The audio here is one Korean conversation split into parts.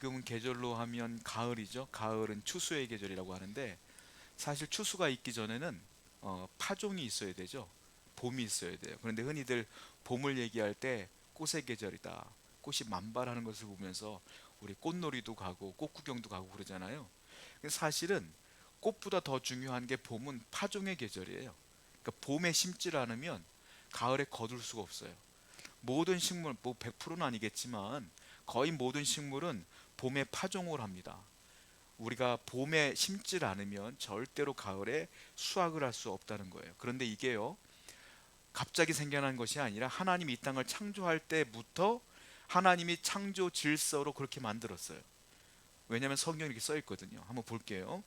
지금 계절로 하면 가을이죠. 가을은 추수의 계절이라고 하는데 사실 추수가 있기 전에는 파종이 있어야 되죠. 봄이 있어야 돼요. 그런데 흔히들 봄을 얘기할 때 꽃의 계절이다. 꽃이 만발하는 것을 보면서 우리 꽃놀이도 가고 꽃 구경도 가고 그러잖아요. 근데 사실은 꽃보다 더 중요한 게 봄은 파종의 계절이에요. 그러니까 봄에 심지를 않으면 가을에 거둘 수가 없어요. 모든 식물, 뭐 100%는 아니겠지만 거의 모든 식물은 봄에 파종을 합니다. 우리가 봄에 심질 않으면 절대로 가을에 수확을 할 수 없다는 거예요. 그런데 이게요, 갑자기 생겨난 것이 아니라 하나님이 이 땅을 창조할 때부터 하나님이 창조 질서로 그렇게 만들었어요. 왜냐하면 성경에 이렇게 써 있거든요. 한번 볼게요.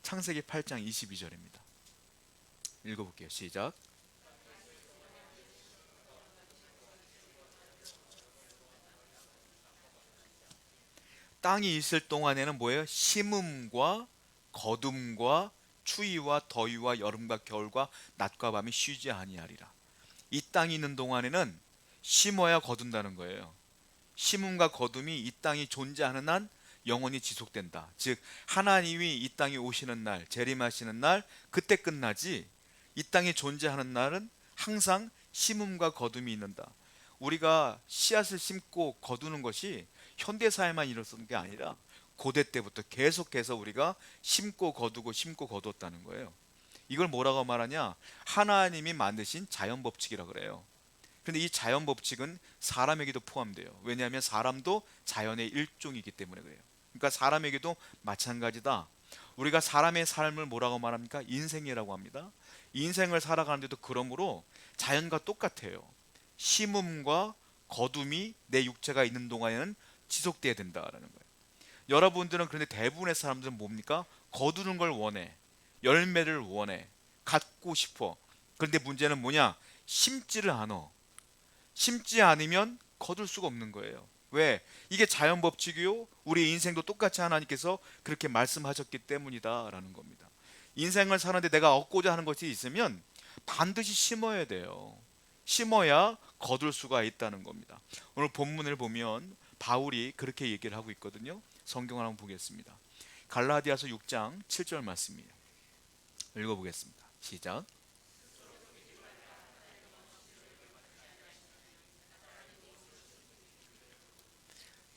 창세기 8장 22절입니다. 읽어볼게요. 시작. 땅이 있을 동안에는 뭐예요? 심음과 거둠과 추위와 더위와 여름과 겨울과 낮과 밤이 쉬지 아니하리라. 이 땅이 있는 동안에는 심어야 거둔다는 거예요. 심음과 거둠이 이 땅이 존재하는 한 영원히 지속된다. 즉 하나님이 이 땅에 오시는 날, 재림하시는 날, 그때 끝나지. 이 땅이 존재하는 날은 항상 심음과 거둠이 있는다. 우리가 씨앗을 심고 거두는 것이 현대 사회만 일어서는 게 아니라 고대 때부터 계속해서 우리가 심고 거두고 심고 거두었다는 거예요. 이걸 뭐라고 말하냐? 하나님이 만드신 자연 법칙이라 그래요. 근데 이 자연 법칙은 사람에게도 포함돼요. 왜냐하면 사람도 자연의 일종이기 때문에 그래요. 그러니까 사람에게도 마찬가지다. 우리가 사람의 삶을 뭐라고 말합니까? 인생이라고 합니다. 인생을 살아가는데도 그러므로 자연과 똑같아요. 심음과 거둠이 내 육체가 있는 동안에는 지속돼야 된다라는 거예요. 여러분들은 그런데 대부분의 사람들은 뭡니까? 거두는 걸 원해. 열매를 원해. 갖고 싶어. 그런데 문제는 뭐냐? 심지를 않아. 심지 않으면 거둘 수가 없는 거예요. 왜? 이게 자연 법칙이요. 우리 인생도 똑같이 하나님께서 그렇게 말씀하셨기 때문이다라는 겁니다. 인생을 사는데 내가 얻고자 하는 것이 있으면 반드시 심어야 돼요. 심어야 거둘 수가 있다는 겁니다. 오늘 본문을 보면 바울이 그렇게 얘기를 하고 있거든요. 성경을 한번 보겠습니다. 갈라디아서 6장 7절 말씀이에요. 읽어보겠습니다. 시작.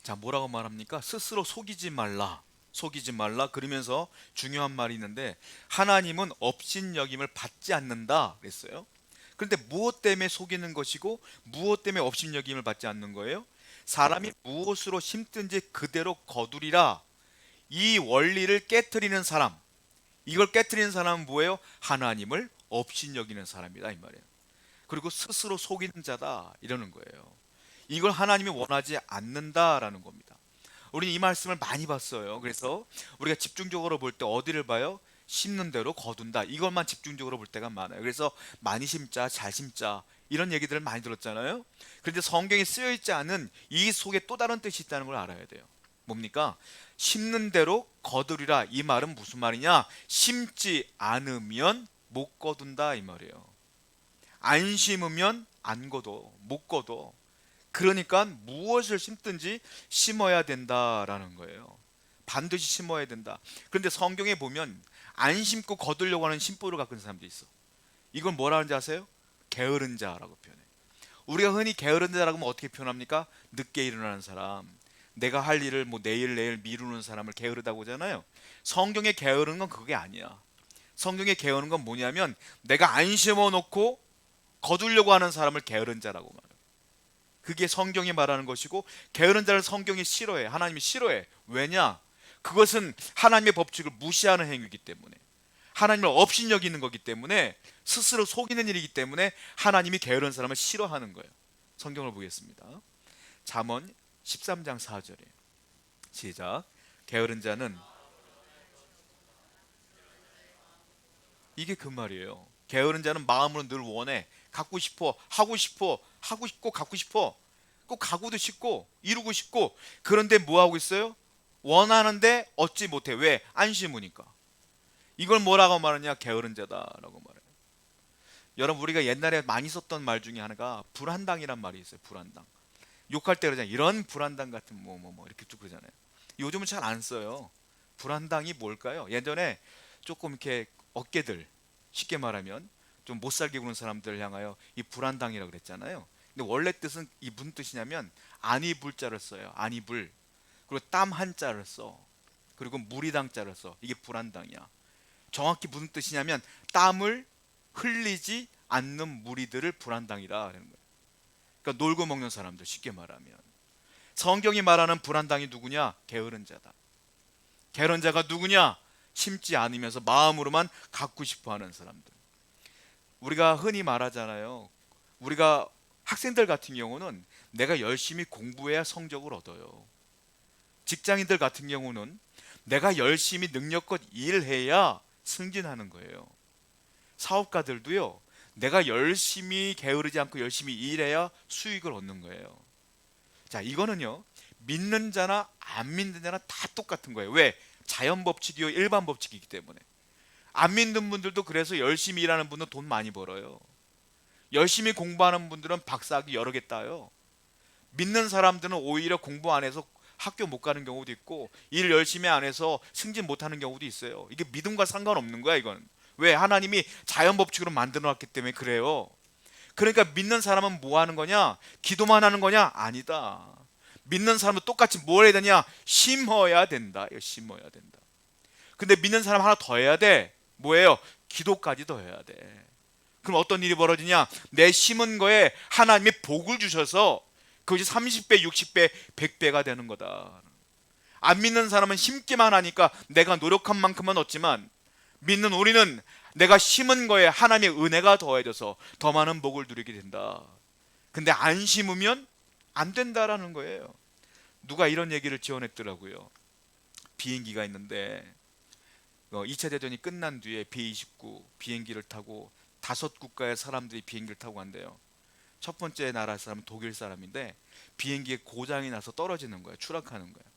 자, 뭐라고 말합니까? 스스로 속이지 말라. 속이지 말라. 그러면서 중요한 말이 있는데 하나님은 업신여김을 받지 않는다 그랬어요. 그런데 무엇 때문에 속이는 것이고 무엇 때문에 업신여김을 받지 않는 거예요? 사람이 무엇으로 심든지 그대로 거두리라. 이 원리를 깨트리는 사람, 이걸 깨트리는 사람은 뭐예요? 하나님을 업신여기는 사람이다 이 말이에요. 그리고 스스로 속이는 자다 이러는 거예요. 이걸 하나님이 원하지 않는다라는 겁니다. 우리는 이 말씀을 많이 봤어요. 그래서 우리가 집중적으로 볼 때 어디를 봐요? 심는 대로 거둔다. 이것만 집중적으로 볼 때가 많아요. 그래서 많이 심자, 잘 심자 이런 얘기들을 많이 들었잖아요. 그런데 성경에 쓰여 있지 않은 이 속에 또 다른 뜻이 있다는 걸 알아야 돼요. 뭡니까? 심는 대로 거두리라. 이 말은 무슨 말이냐? 심지 않으면 못 거둔다 이 말이에요. 안 심으면 안 거둬, 못 거둬. 그러니까 무엇을 심든지 심어야 된다라는 거예요. 반드시 심어야 된다. 그런데 성경에 보면 안 심고 거두려고 하는 심보를 갖고 있는 사람도 있어. 이걸 뭐라 하는지 아세요? 게으른 자라고 표현해. 우리가 흔히 게으른 자라고 하면 어떻게 표현합니까? 늦게 일어나는 사람. 내가 할 일을 뭐 내일 미루는 사람을 게으르다고 하잖아요. 성경에 게으른 건 그게 아니야. 성경에 게으른 건 뭐냐면 내가 안 심어 놓고 거두려고 하는 사람을 게으른 자라고 말해요. 그게 성경이 말하는 것이고 게으른 자를 성경이 싫어해. 하나님이 싫어해. 왜냐? 그것은 하나님의 법칙을 무시하는 행위이기 때문에, 하나님을 업신여기는 거기 때문에, 스스로 속이는 일이기 때문에 하나님이 게으른 사람을 싫어하는 거예요. 성경을 보겠습니다. 잠언 13장 4절에 시작. 게으른 자는, 이게 그 말이에요. 게으른 자는 마음으로 늘 원해. 갖고 싶어. 하고 싶어. 하고 싶고 갖고 싶어. 꼭 가고도 싶고 이루고 싶고. 그런데 뭐 하고 있어요? 원하는데 얻지 못해. 왜? 안 심으니까. 이걸 뭐라고 말하냐? 게으른 자다라고 말해요. 여러분, 우리가 옛날에 많이 썼던 말 중에 하나가 불한당이란 말이 있어요. 불한당. 욕할 때 그러잖아요. 이런 불한당 같은 뭐 이렇게 쭉 그러잖아요. 요즘은 잘 안 써요. 불안당이 뭘까요? 예전에 조금 이렇게 어깨들, 쉽게 말하면 좀 못 살게 구는 사람들을 향하여 이 불안당이라고 그랬잖아요. 근데 원래 뜻은 이 무슨 뜻이냐면 안이 불자를 써요. 안이 불. 그리고 땀 한자를 써. 그리고 무리당자를 써. 이게 불안당이야. 정확히 무슨 뜻이냐면 땀을 흘리지 않는 무리들을 불안당이라 하는 거예요. 그러니까 놀고 먹는 사람들, 쉽게 말하면. 성경이 말하는 불안당이 누구냐? 게으른 자다. 게으른 자가 누구냐? 심지 않으면서 마음으로만 갖고 싶어 하는 사람들. 우리가 흔히 말하잖아요. 우리가 학생들 같은 경우는 내가 열심히 공부해야 성적을 얻어요. 직장인들 같은 경우는 내가 열심히 능력껏 일해야 승진하는 거예요. 사업가들도요, 내가 열심히 게으르지 않고 열심히 일해야 수익을 얻는 거예요. 자, 이거는요, 믿는 자나 안 믿는 자나 다 똑같은 거예요. 왜? 자연 법칙이요, 일반 법칙이기 때문에. 안 믿는 분들도 그래서 열심히 일하는 분은 돈 많이 벌어요. 열심히 공부하는 분들은 박사학위 여러 개 따요. 믿는 사람들은 오히려 공부 안 해서 학교 못 가는 경우도 있고 일 열심히 안 해서 승진 못 하는 경우도 있어요. 이게 믿음과 상관없는 거야, 이건. 왜? 하나님이 자연 법칙으로 만들어 놨기 때문에 그래요. 그러니까 믿는 사람은 뭐 하는 거냐? 기도만 하는 거냐? 아니다. 믿는 사람도 똑같이 뭘 해야 되냐? 심어야 된다. 심어야 된다. 근데 믿는 사람 하나 더 해야 돼. 뭐예요? 기도까지 더 해야 돼. 그럼 어떤 일이 벌어지냐? 내 심은 거에 하나님이 복을 주셔서 그것이 30배, 60배, 100배가 되는 거다. 안 믿는 사람은 심기만 하니까 내가 노력한 만큼은 얻지만, 믿는 우리는 내가 심은 거에 하나님의 은혜가 더해져서 더 많은 복을 누리게 된다. 근데 안 심으면 안 된다라는 거예요. 누가 이런 얘기를 지어냈더라고요. 비행기가 있는데 2차 대전이 끝난 뒤에 B-29 비행기를 타고 5국가의 사람들이 비행기를 타고 간대요. 첫 번째 나라 사람은 독일 사람인데 비행기에 고장이 나서 떨어지는 거예요. 추락하는 거예요.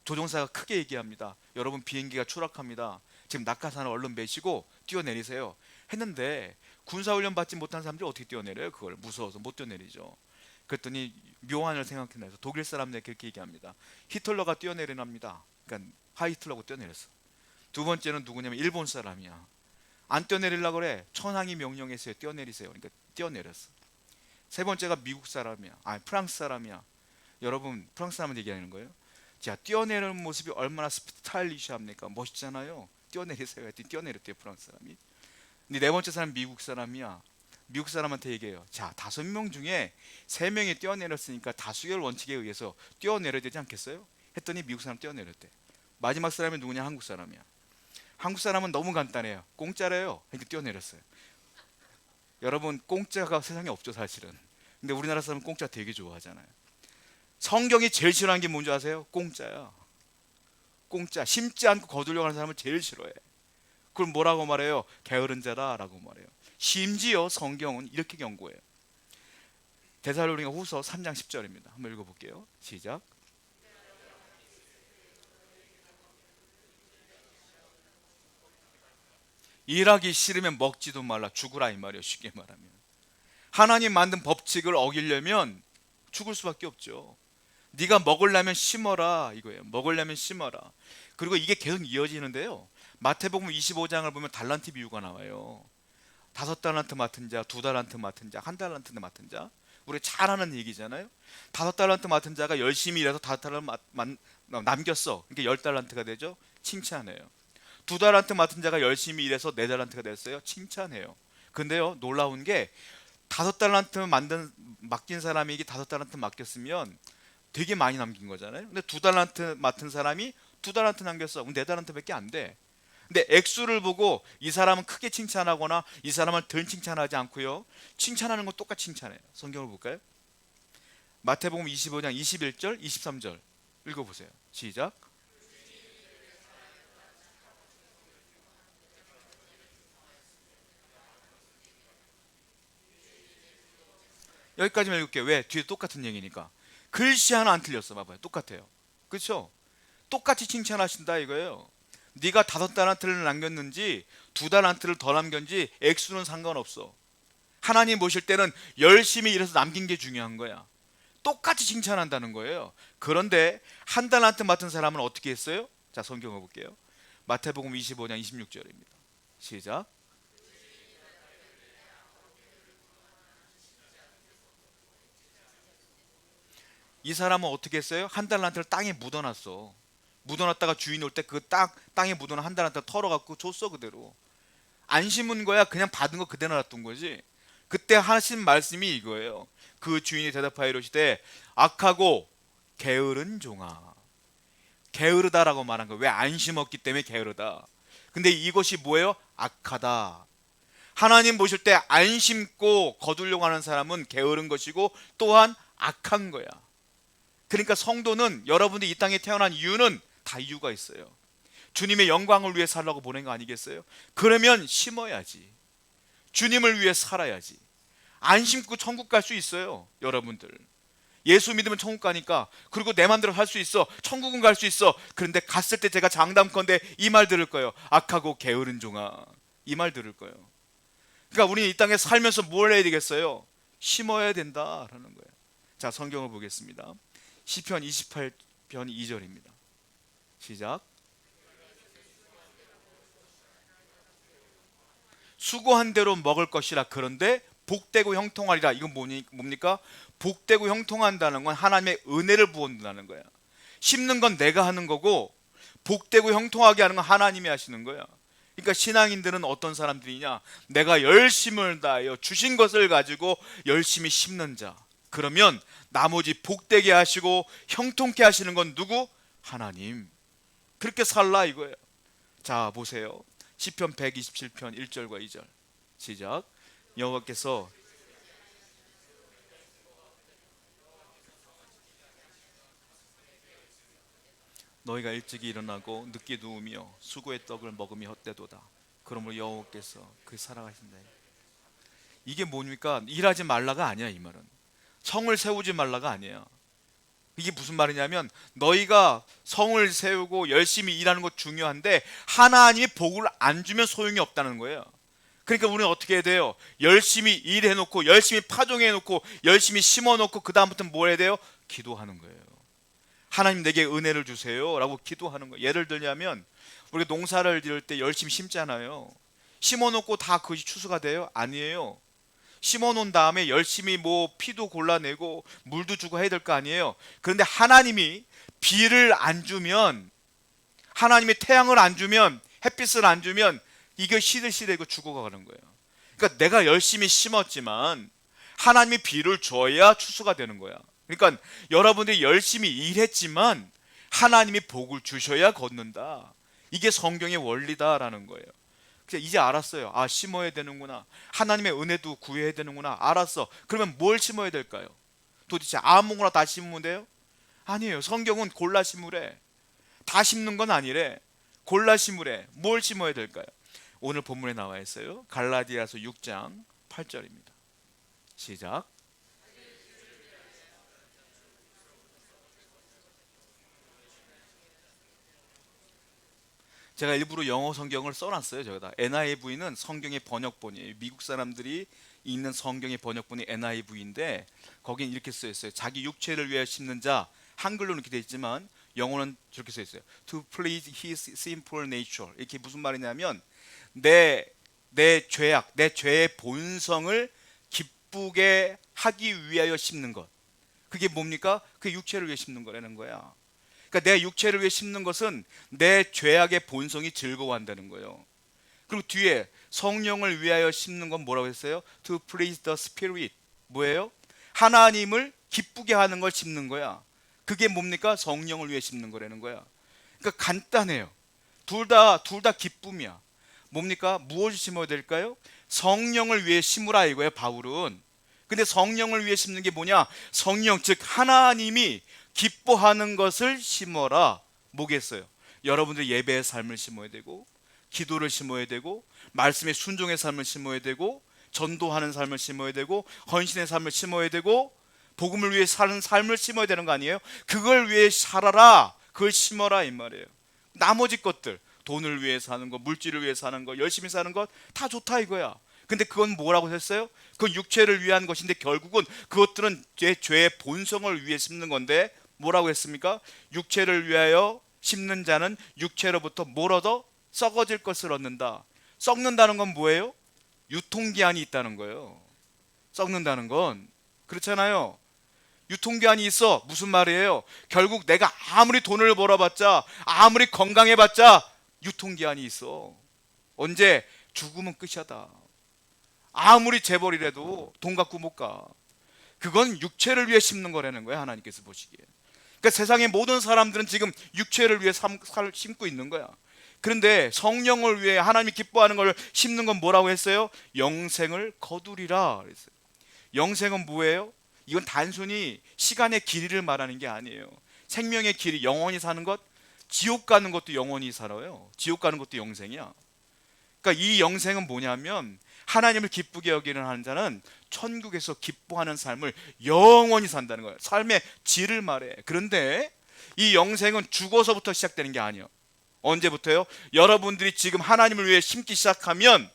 조종사가 크게 얘기합니다. 여러분, 비행기가 추락합니다. 지금 낙하산을 얼른 메시고 뛰어내리세요. 했는데 군사훈련 받지 못한 사람들이 어떻게 뛰어내려요? 그걸 무서워서 못 뛰어내리죠. 그랬더니 묘한을 생각해내서 독일 사람들이 그렇게 얘기합니다. 히틀러가 뛰어내리랍니다. 그러니까 하이틀러가 뛰어내렸어. 두 번째는 누구냐면 일본 사람이야. 안 뛰어내리려고 그래. 천황이 명령했어요. 뛰어내리세요. 그러니까 뛰어내렸어. 세 번째가 미국 사람이야. 프랑스 사람이야. 여러분, 프랑스 사람한테 얘기하는 거예요. 자, 뛰어내리는 모습이 얼마나 스타일리시합니까? 멋있잖아요. 뛰어내리세요. 했더니 뛰어내렸대요, 프랑스 사람이. 근데 네 번째 사람 미국 사람이야. 미국 사람한테 얘기해요. 자, 5명 중에 3명이 뛰어내렸으니까 다수결 원칙에 의해서 뛰어내려야 되지 않겠어요? 했더니 미국 사람 뛰어내렸대. 마지막 사람이 누구냐? 한국 사람이야. 한국 사람은 너무 간단해요. 공짜래요. 그러니까 뛰어내렸어요. 여러분, 공짜가 세상에 없죠, 사실은. 근데 우리나라 사람은 공짜 되게 좋아하잖아요. 성경이 제일 싫어하는 게 뭔지 아세요? 공짜야. 공짜. 심지 않고 거두려고 하는 사람을 제일 싫어해. 그걸 뭐라고 말해요? 게으른 자다라고 말해요. 심지어 성경은 이렇게 경고해요. 데살로니가 후서 3장 10절입니다. 한번 읽어볼게요. 시작. 일하기 싫으면 먹지도 말라. 죽으라, 이 말이에요. 쉽게 말하면. 하나님 만든 법칙을 어기려면 죽을 수밖에 없죠. 네가 먹으려면 심어라, 이거예요. 먹으려면 심어라. 그리고 이게 계속 이어지는데요. 마태복음 25장을 보면 달란트 비유가 나와요. 5달란트 맡은 자, 2달란트 맡은 자, 1달란트 맡은 자. 우리 잘 아는 얘기잖아요. 5달란트 맡은 자가 열심히 일해서 5달란트 남겼어. 그러니까 10달란트가 되죠. 칭찬해요. 2달란트 맡은 자가 열심히 일해서 4달란트가 됐어요. 칭찬해요. 근데요, 놀라운 게 5달란트 맡긴 사람이 이게 5달란트 맡겼으면 되게 많이 남긴 거잖아요. 근데 2달란트 맡은 사람이 2달란트 남겼어. 그럼 4달란트밖에 안 돼. 근데 액수를 보고 이 사람은 크게 칭찬하거나 이 사람은 덜 칭찬하지 않고요. 칭찬하는 건 똑같이 칭찬해요. 성경을 볼까요? 마태복음 25장 21절, 23절 읽어보세요. 시작. 여기까지만 읽을게요. 왜? 뒤에 똑같은 얘기니까. 글씨 하나 안 틀렸어. 봐봐요. 똑같아요. 그렇죠? 똑같이 칭찬하신다 이거예요. 네가 5달란트를 남겼는지 2달란트를 더 남겼는지 액수는 상관없어. 하나님 보실 때는 열심히 일해서 남긴 게 중요한 거야. 똑같이 칭찬한다는 거예요. 그런데 한 달란트 맡은 사람은 어떻게 했어요? 자, 성경을 볼게요. 마태복음 25장 26절입니다. 시작. 이 사람은 어떻게 했어요? 한 달란트를 땅에 묻어놨어. 묻어놨다가 주인 올 때 그 땅에 묻어놓은 한 달란트 털어갖고 줬어. 그대로 안 심은 거야. 그냥 받은 거 그대로 놔둔 거지. 그때 하신 말씀이 이거예요. 그 주인이 대답하여 이르시되 악하고 게으른 종아. 게으르다라고 말한 거예요. 왜? 안 심었기 때문에 게으르다. 근데 이것이 뭐예요? 악하다. 하나님 보실 때 안 심고 거두려고 하는 사람은 게으른 것이고 또한 악한 거야. 그러니까 성도는, 여러분들이 이 땅에 태어난 이유는 다 이유가 있어요. 주님의 영광을 위해 살라고 보낸 거 아니겠어요? 그러면 심어야지. 주님을 위해 살아야지. 안 심고 천국 갈 수 있어요, 여러분들. 예수 믿으면 천국 가니까. 그리고 내 맘대로 할 수 있어. 천국은 갈 수 있어. 그런데 갔을 때 제가 장담컨대 이 말 들을 거예요. 악하고 게으른 종아. 이 말 들을 거예요. 그러니까 우리는 이 땅에 살면서 뭘 해야 되겠어요? 심어야 된다라는 거예요. 자, 성경을 보겠습니다. 시편 28편 2절입니다. 시작. 수고한 대로 먹을 것이라. 그런데 복되고 형통하리라. 이건 뭡니까? 복되고 형통한다는 건 하나님의 은혜를 부어준다는 거야. 심는 건 내가 하는 거고 복되고 형통하게 하는 건 하나님이 하시는 거야. 그러니까 신앙인들은 어떤 사람들이냐? 내가 열심을 다하여 주신 것을 가지고 열심히 심는 자. 그러면 나머지 복되게 하시고 형통케 하시는 건 누구? 하나님. 그렇게 살라 이거예요. 자, 보세요. 시편 127편 1절과 2절. 시작. 여호와께서 너희가 일찍이 일어나고 늦게 누우며 수고의 떡을 먹으며 헛되도다. 그러므로 여호와께서 그 살아가신다. 이게 뭡니까? 일하지 말라가 아니야. 이 말은 성을 세우지 말라가 아니야. 이게 무슨 말이냐면 너희가 성을 세우고 열심히 일하는 것 중요한데 하나님이 복을 안 주면 소용이 없다는 거예요. 그러니까 우리는 어떻게 해야 돼요? 열심히 일해놓고 열심히 파종해놓고 열심히 심어놓고 그 다음부터는 뭘 해야 돼요? 기도하는 거예요. 하나님 내게 은혜를 주세요 라고 기도하는 거예요. 예를 들자면 우리가 농사를 지을 때 열심히 심잖아요. 심어놓고 다 그것이 추수가 돼요? 아니에요. 심어놓은 다음에 열심히 뭐 피도 골라내고 물도 주고 해야 될 거 아니에요. 그런데 하나님이 비를 안 주면, 하나님이 태양을 안 주면, 햇빛을 안 주면 이게 시들시들고 죽어가는 거예요. 그러니까 내가 열심히 심었지만 하나님이 비를 줘야 추수가 되는 거야. 그러니까 여러분들이 열심히 일했지만 하나님이 복을 주셔야 걷는다. 이게 성경의 원리다라는 거예요. 이제 알았어요. 아, 심어야 되는구나. 하나님의 은혜도 구해야 되는구나. 알았어. 그러면 뭘 심어야 될까요? 도대체 아무거나 다 심으면 돼요? 아니에요. 성경은 골라 심으래. 다 심는 건 아니래. 골라 심으래. 뭘 심어야 될까요? 오늘 본문에 나와 있어요. 갈라디아서 6장 8절입니다. 시작. 제가 일부러 영어 성경을 써놨어요. 저기다. NIV는 성경의 번역본이에요. 미국 사람들이 읽는 성경의 번역본이 NIV인데 거긴 이렇게 써 있어요. 자기 육체를 위해 심는 자. 한글로는 이렇게 되어 있지만 영어는 저렇게 써 있어요. To please his simple nature. 이게 무슨 말이냐면 내 죄악, 내 죄의 본성을 기쁘게 하기 위하여 심는 것. 그게 뭡니까? 그게 육체를 위해 심는 거라는 거야. 그러니까 내 육체를 위해 심는 것은 내 죄악의 본성이 즐거워한다는 거예요. 그리고 뒤에 성령을 위하여 심는 건 뭐라고 했어요? To please the spirit. 뭐예요? 하나님을 기쁘게 하는 걸 심는 거야. 그게 뭡니까? 성령을 위해 심는 거라는 거야. 그러니까 간단해요. 둘 다 기쁨이야. 뭡니까? 무엇을 심어야 될까요? 성령을 위해 심으라 이거예요, 바울은. 근데 성령을 위해 심는 게 뭐냐? 성령, 즉 하나님이 기뻐하는 것을 심어라. 뭐겠어요? 여러분들 예배의 삶을 심어야 되고, 기도를 심어야 되고, 말씀의 순종의 삶을 심어야 되고, 전도하는 삶을 심어야 되고, 헌신의 삶을 심어야 되고, 복음을 위해 사는 삶을 심어야 되는 거 아니에요? 그걸 위해 살아라. 그걸 심어라 이 말이에요. 나머지 것들, 돈을 위해 사는 것, 물질을 위해 사는 것, 열심히 사는 것 다 좋다 이거야. 근데 그건 뭐라고 했어요? 그건 육체를 위한 것인데 결국은 그것들은 죄의 본성을 위해 심는 건데 뭐라고 했습니까? 육체를 위하여 심는 자는 육체로부터 뭘 얻어? 썩어질 것을 얻는다. 썩는다는 건 뭐예요? 유통기한이 있다는 거예요. 썩는다는 건 그렇잖아요. 유통기한이 있어. 무슨 말이에요? 결국 내가 아무리 돈을 벌어봤자, 아무리 건강해봤자 유통기한이 있어. 언제? 죽으면 끝이다. 아무리 재벌이라도 돈 갖고 못 가. 그건 육체를 위해 심는 거라는 거야, 하나님께서 보시기에. 그러니까 세상의 모든 사람들은 지금 육체를 위해 심고 있는 거야. 그런데 성령을 위해 하나님이 기뻐하는 걸 심는 건 뭐라고 했어요? 영생을 거두리라 그랬어요. 영생은 뭐예요? 이건 단순히 시간의 길이를 말하는 게 아니에요. 생명의 길이, 영원히 사는 것, 지옥 가는 것도 영원히 살아요. 지옥 가는 것도 영생이야. 그러니까 이 영생은 뭐냐면 하나님을 기쁘게 여기는 하는 자는 천국에서 기뻐하는 삶을 영원히 산다는 거예요. 삶의 질을 말해. 그런데 이 영생은 죽어서부터 시작되는 게 아니에요. 언제부터요? 여러분들이 지금 하나님을 위해 심기 시작하면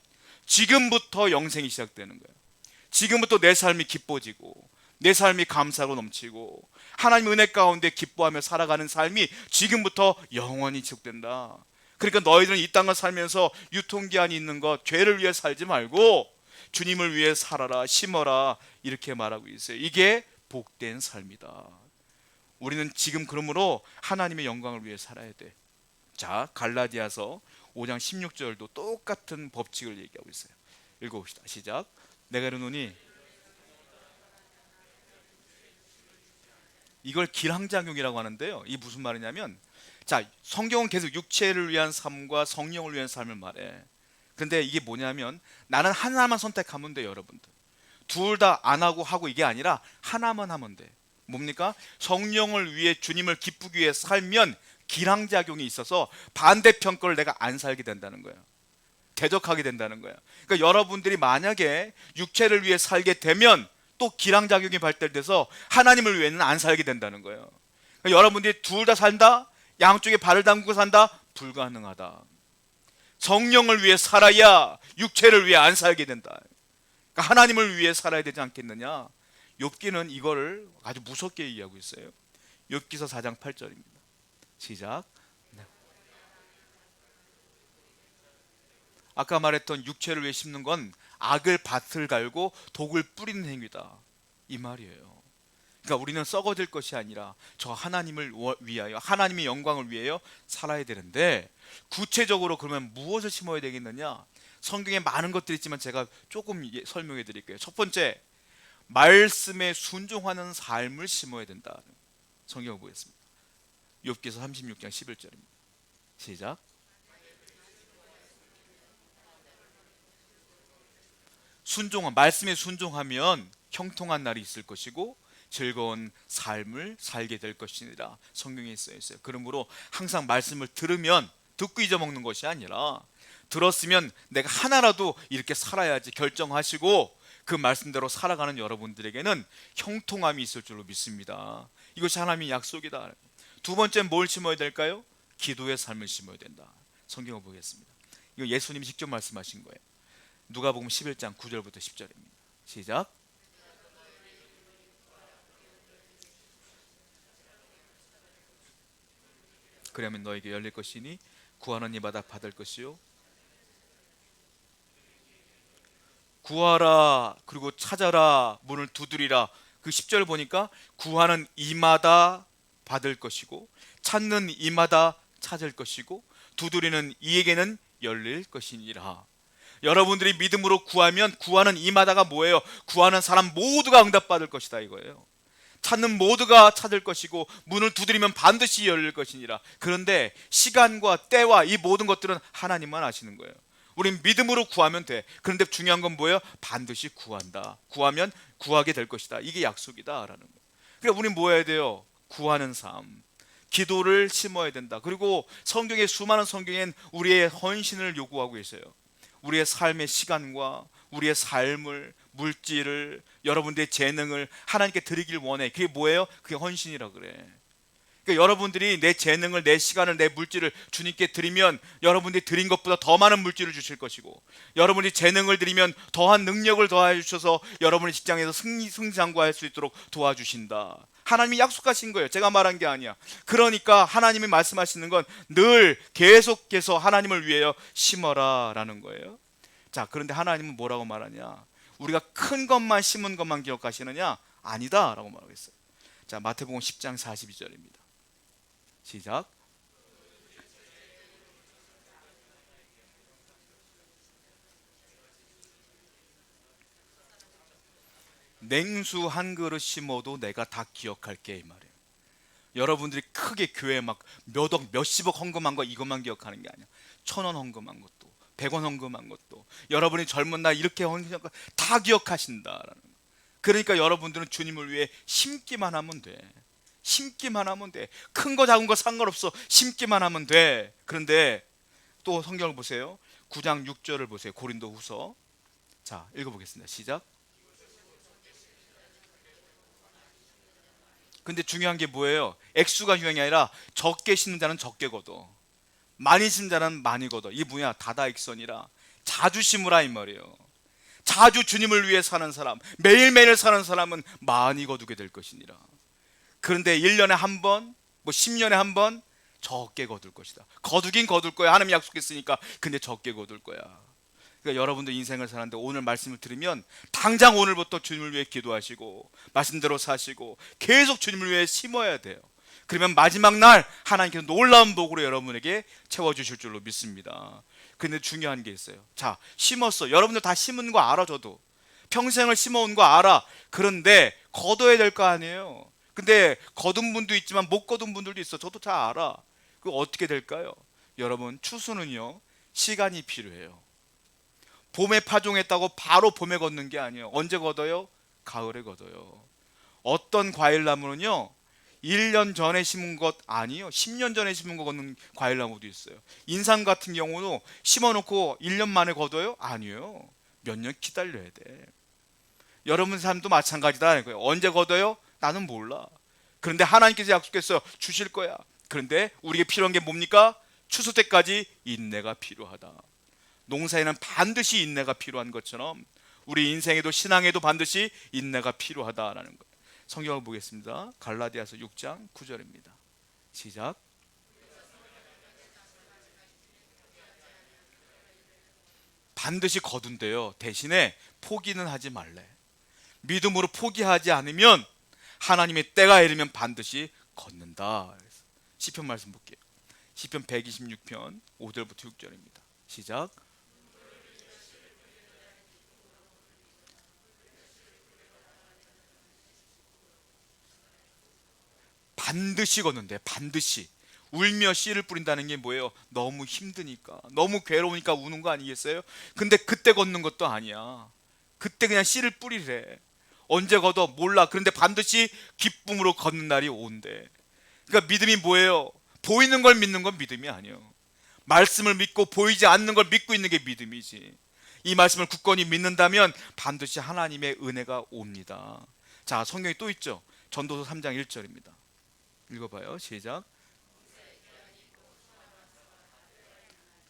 지금부터 영생이 시작되는 거예요. 지금부터 내 삶이 기뻐지고 내 삶이 감사로 넘치고 하나님 은혜 가운데 기뻐하며 살아가는 삶이 지금부터 영원히 지속된다. 그러니까 너희들은 이 땅을 살면서 유통기한이 있는 것, 죄를 위해 살지 말고 주님을 위해 살아라, 심어라, 이렇게 말하고 있어요. 이게 복된 삶이다. 우리는 지금 그러므로 하나님의 영광을 위해 살아야 돼. 자, 갈라디아서 5장 16절도 똑같은 법칙을 얘기하고 있어요. 읽어봅시다. 시작. 내가 이르노니, 이걸 기량작용이라고 하는데요, 이 무슨 말이냐면, 자, 성경은 계속 육체를 위한 삶과 성령을 위한 삶을 말해. 근데 이게 뭐냐면 나는 하나만 선택하면 돼요, 여러분들. 둘 다 안 하고 이게 아니라 하나만 하면 돼. 뭡니까? 성령을 위해 주님을 기쁘기 위해 살면 기량작용이 있어서 반대편 걸 내가 안 살게 된다는 거예요. 대적하게 된다는 거예요. 그러니까 여러분들이 만약에 육체를 위해 살게 되면 또 기량작용이 발달돼서 하나님을 위해는 안 살게 된다는 거예요. 그러니까 여러분들이 둘 다 산다? 양쪽에 발을 담그고 산다? 불가능하다. 성령을 위해 살아야 육체를 위해 안 살게 된다. 그러니까 하나님을 위해 살아야 되지 않겠느냐? 욥기는 이거를 아주 무섭게 얘기하고 있어요. 욥기서 4장 8절입니다. 시작. 네. 아까 말했던 육체를 위해 심는 건 악을 밭을 갈고 독을 뿌리는 행위다, 이 말이에요. 그러니까 우리는 썩어질 것이 아니라 저 하나님을 위하여, 하나님의 영광을 위하여 살아야 되는데, 구체적으로 그러면 무엇을 심어야 되겠느냐? 성경에 많은 것들이 있지만 제가 조금 설명해 드릴게요. 첫 번째, 말씀에 순종하는 삶을 심어야 된다. 성경을 보겠습니다. 욥기서 36장 11절입니다. 시작. 말씀에 순종하면 형통한 날이 있을 것이고 즐거운 삶을 살게 될 것이니라, 성경에 써 있어요. 그러므로 항상 말씀을 들으면, 듣고 잊어먹는 것이 아니라 들었으면 내가 하나라도 이렇게 살아야지 결정하시고 그 말씀대로 살아가는 여러분들에게는 형통함이 있을 줄로 믿습니다. 이것이 하나님의 약속이다. 두 번째, 뭘 심어야 될까요? 기도의 삶을 심어야 된다. 성경을 보겠습니다. 이거 예수님이 직접 말씀하신 거예요. 누가복음 11장 9절부터 10절입니다. 시작. 그러면 너에게 열릴 것이니 구하는 이마다 받을 것이요, 구하라 그리고 찾아라 문을 두드리라. 그 10절 보니까 구하는 이마다 받을 것이고 찾는 이마다 찾을 것이고 두드리는 이에게는 열릴 것이니라. 여러분들이 믿음으로 구하면 구하는 이마다가 뭐예요? 구하는 사람 모두가 응답받을 것이다, 이거예요. 찾는 모두가 찾을 것이고 문을 두드리면 반드시 열릴 것이니라. 그런데 시간과 때와 이 모든 것들은 하나님만 아시는 거예요. 우린 믿음으로 구하면 돼. 그런데 중요한 건 뭐예요? 반드시 구한다. 구하면 구하게 될 것이다. 이게 약속이다 라는 거예요. 그러니까 우린 뭐 해야 돼요? 구하는 삶, 기도를 심어야 된다. 그리고 성경의 수많은 성경엔 우리의 헌신을 요구하고 있어요. 우리의 삶의 시간과 우리의 삶을, 물질을, 여러분들의 재능을 하나님께 드리길 원해. 그게 뭐예요? 그게 헌신이라 그래. 그러니까 여러분들이 내 재능을, 내 시간을, 내 물질을 주님께 드리면 여러분들이 드린 것보다 더 많은 물질을 주실 것이고, 여러분이 재능을 드리면 더한 능력을 더해 주셔서 여러분의 직장에서 승장구할 수 있도록 도와주신다. 하나님이 약속하신 거예요. 제가 말한 게 아니야. 그러니까 하나님이 말씀하시는 건 늘 계속해서 하나님을 위하여 심어라 라는 거예요. 자, 그런데 하나님은 뭐라고 말하냐? 우리가 큰 것만 심은 것만 기억하시느냐? 아니다 라고 말하고 있어요. 자, 마태복음 10장 42절입니다. 시작. 냉수 한 그릇 심어도 내가 다 기억할게, 이 말이에요. 여러분들이 크게 교회 막 몇억 몇십억 헌금한 거 이것만 기억하는 게 아니야. 1,000원 헌금한 것도, 100원 헌금한 것도, 여러분이 젊은 날 이렇게 헌금한 거 다 기억하신다라는 거예요. 그러니까 여러분들은 주님을 위해 심기만 하면 돼. 심기만 하면 돼. 큰 거 작은 거 상관없어. 심기만 하면 돼. 그런데 또 성경을 보세요. 9장 6절을 보세요. 고린도 후서. 자, 읽어보겠습니다. 시작. 근데 중요한 게 뭐예요? 액수가 중요한 게 아니라 적게 심는 자는 적게 거둬, 많이 심는 자는 많이 거둬. 이게 뭐냐? 다다익선이라 자주 심으라 이 말이에요. 자주 주님을 위해 사는 사람, 매일매일 사는 사람은 많이 거두게 될 것이니라. 그런데 1년에 한 번, 뭐 10년에 한 번 적게 거둘 것이다. 거두긴 거둘 거야. 하나님이 약속했으니까. 근데 적게 거둘 거야. 그러니까 여러분들 인생을 사는데 오늘 말씀을 들으면 당장 오늘부터 주님을 위해 기도하시고 말씀대로 사시고 계속 주님을 위해 심어야 돼요. 그러면 마지막 날 하나님께서 놀라운 복으로 여러분에게 채워주실 줄로 믿습니다. 근데 중요한 게 있어요. 자, 심었어. 여러분들 다 심은 거 알아. 저도 평생을 심어온 거 알아. 그런데 거둬야 될 거 아니에요. 근데 거둔 분도 있지만 못 거둔 분들도 있어. 저도 잘 알아. 그거 어떻게 될까요? 여러분, 추수는요 시간이 필요해요. 봄에 파종했다고 바로 봄에 걷는 게 아니에요. 언제 걷어요? 가을에 걷어요. 어떤 과일나무는요 1년 전에 심은 것 아니에요. 10년 전에 심은 거 걷는 과일나무도 있어요. 인삼 같은 경우도 심어놓고 1년 만에 걷어요? 아니에요. 몇 년 기다려야 돼. 여러분 삶도 마찬가지다. 언제 걷어요? 나는 몰라. 그런데 하나님께서 약속했어요. 주실 거야. 그런데 우리에게 필요한 게 뭡니까? 추수 때까지 인내가 필요하다. 농사에는 반드시 인내가 필요한 것처럼 우리 인생에도 신앙에도 반드시 인내가 필요하다라는 거예요. 성경을 보겠습니다. 갈라디아서 6장 9절입니다. 시작. 반드시 거둔대요. 대신에 포기는 하지 말래. 믿음으로 포기하지 않으면 하나님의 때가 이르면 반드시 걷는다. 시편 말씀 볼게요. 시편 126편 5절부터 6절입니다. 시작. 반드시 걷는데, 반드시. 울며 씨를 뿌린다는 게 뭐예요? 너무 힘드니까, 너무 괴로우니까 우는 거 아니겠어요? 근데 그때 걷는 것도 아니야. 그때 그냥 씨를 뿌리래. 언제 걷어? 몰라. 그런데 반드시 기쁨으로 걷는 날이 온대. 그러니까 믿음이 뭐예요? 보이는 걸 믿는 건 믿음이 아니에요. 말씀을 믿고 보이지 않는 걸 믿고 있는 게 믿음이지. 이 말씀을 굳건히 믿는다면 반드시 하나님의 은혜가 옵니다. 자, 성경이 또 있죠. 전도서 3장 1절입니다. 읽어봐요. 시작.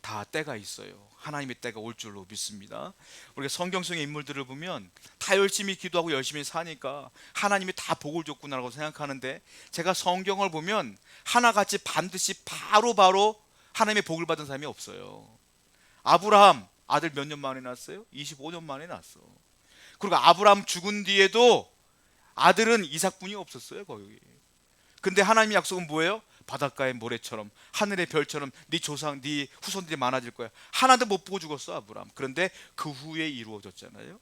다 때가 있어요. 하나님의 때가 올 줄로 믿습니다. 우리가 성경성의 인물들을 보면 다 열심히 기도하고 열심히 사니까 하나님이 다 복을 줬구나라고 생각하는데, 제가 성경을 보면 하나같이 반드시 바로 하나님의 복을 받은 사람이 없어요. 아브라함 아들 몇 년 만에 낳았어요? 25년 만에 낳았어. 그리고 아브라함 죽은 뒤에도 아들은 이삭뿐이 없었어요, 거기. 근데 하나님의 약속은 뭐예요? 바닷가의 모래처럼 하늘의 별처럼 네 조상, 네 후손들이 많아질 거야. 하나도 못 보고 죽었어, 아브라함. 그런데 그 후에 이루어졌잖아요.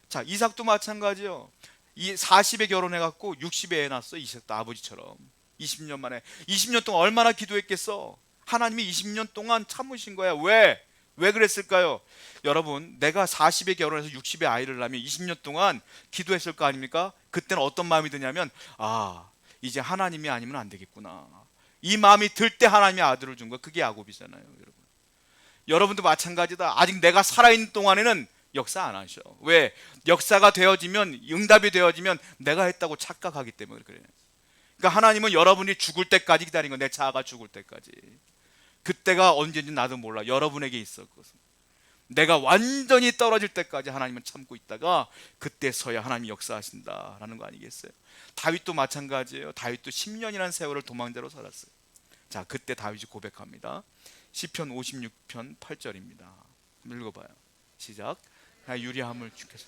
자, 이삭도 마찬가지요. 이 40에 결혼해갖고 60에 애 낳았어. 이삭도 아버지처럼 20년 만에. 20년 동안 얼마나 기도했겠어. 하나님이 20년 동안 참으신 거야. 왜 그랬을까요? 여러분, 내가 40에 결혼해서 60에 아이를 낳으면 20년 동안 기도했을 거 아닙니까? 그때는 어떤 마음이 드냐면, 이제 하나님이 아니면 안 되겠구나. 이 마음이 들 때 하나님이 아들을 준 거. 그게 야곱이잖아요, 여러분. 여러분도 마찬가지다. 아직 내가 살아있는 동안에는 역사 안 하셔. 왜? 역사가 되어지면, 응답이 되어지면 내가 했다고 착각하기 때문에 그래요. 그러니까 하나님은 여러분이 죽을 때까지 기다린 거예요. 내 자아가 죽을 때까지. 그때가 언제인지 나도 몰라. 여러분에게 있었거든. 내가 완전히 떨어질 때까지 하나님은 참고 있다가 그때서야 하나님이 역사하신다라는 거 아니겠어요? 다윗도 마찬가지예요. 다윗도 10년이라는 세월을 도망자로 살았어요. 자, 그때 다윗이 고백합니다. 시편 56편 8절입니다. 한번 읽어봐요. 시작. 나 유리함을 주께서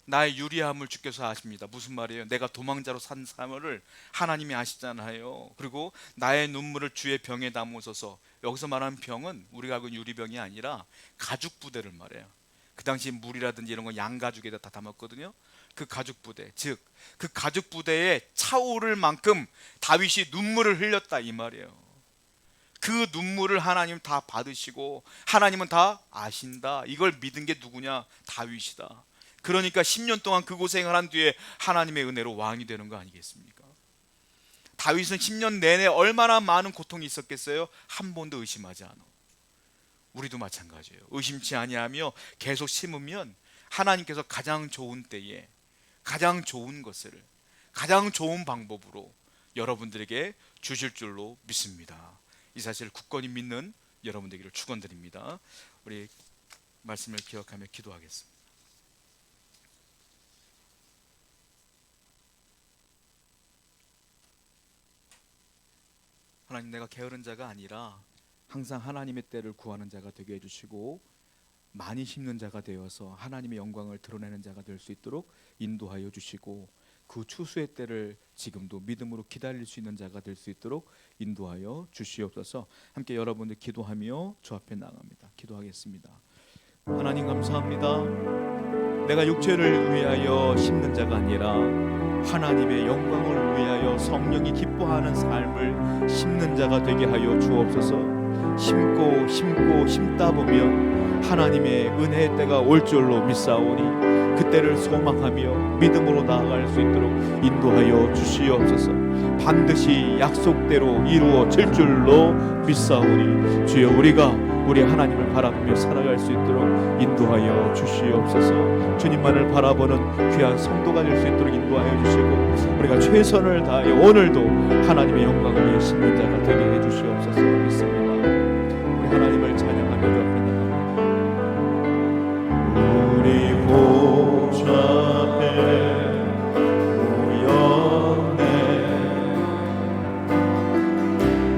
나의 유리함을 주께서 아십니다. 무슨 말이에요? 내가 도망자로 산 삶을 하나님이 아시잖아요. 그리고 나의 눈물을 주의 병에 담으소서. 여기서 말하는 병은 우리가 알고 있는 유리병이 아니라 가죽 부대를 말해요. 그 당시 물이라든지 이런 건 양가죽에다 다 담았거든요. 그 가죽 부대, 즉 그 가죽 부대에 차오를 만큼 다윗이 눈물을 흘렸다 이 말이에요. 그 눈물을 하나님 다 받으시고 하나님은 다 아신다. 이걸 믿은 게 누구냐? 다윗이다. 그러니까 10년 동안 그 고생을 한 뒤에 하나님의 은혜로 왕이 되는 거 아니겠습니까? 다윗은 10년 내내 얼마나 많은 고통이 있었겠어요? 한 번도 의심하지 않아. 우리도 마찬가지예요. 의심치 아니하며 계속 심으면 하나님께서 가장 좋은 때에 가장 좋은 것을 가장 좋은 방법으로 여러분들에게 주실 줄로 믿습니다. 이 사실을 굳건히 믿는 여러분 되기를 축원드립니다. 우리 말씀을 기억하며 기도하겠습니다. 하나님, 내가 게으른 자가 아니라 항상 하나님의 때를 구하는 자가 되게 해주시고 많이 심는 자가 되어서 하나님의 영광을 드러내는 자가 될 수 있도록 인도하여 주시고 그 추수의 때를 지금도 믿음으로 기다릴 수 있는 자가 될 수 있도록 인도하여 주시옵소서. 함께 여러분들 기도하며 주 앞에 나갑니다. 기도하겠습니다. 하나님 감사합니다. 내가 육체를 위하여 심는 자가 아니라 하나님의 영광을 위하여 성령이 기뻐하는 삶을 심는 자가 되게 하여 주옵소서. 심고 심다 보면 하나님의 은혜의 때가 올 줄로 믿사오니 그때를 소망하며 믿음으로 나아갈 수 있도록 인도하여 주시옵소서. 반드시 약속대로 이루어질 줄로 믿사오니 주여 우리 하나님을 바라보며 살아갈 수 있도록 인도하여 주시옵소서. 주님만을 바라보는 귀한 성도가 될 수 있도록 인도하여 주시고 우리가 최선을 다하여 오늘도 하나님의 영광을 위해 심는 자가 되게 해주시옵소서 믿습니다. 우리 하나님을 찬양하며 주 앞에 나갑니다. 우리 보좌 앞에 모였네.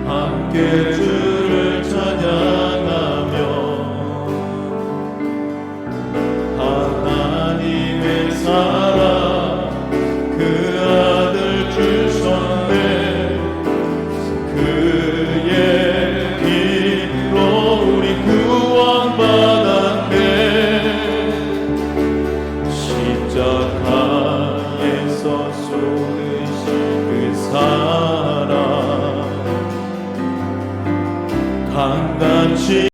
함께 주를 찬양하며 하나님의 사랑 그 아들 주셨네. 그의 피로 우리 구원받았네. 십자가에서 쏟으신 그 사랑 강같이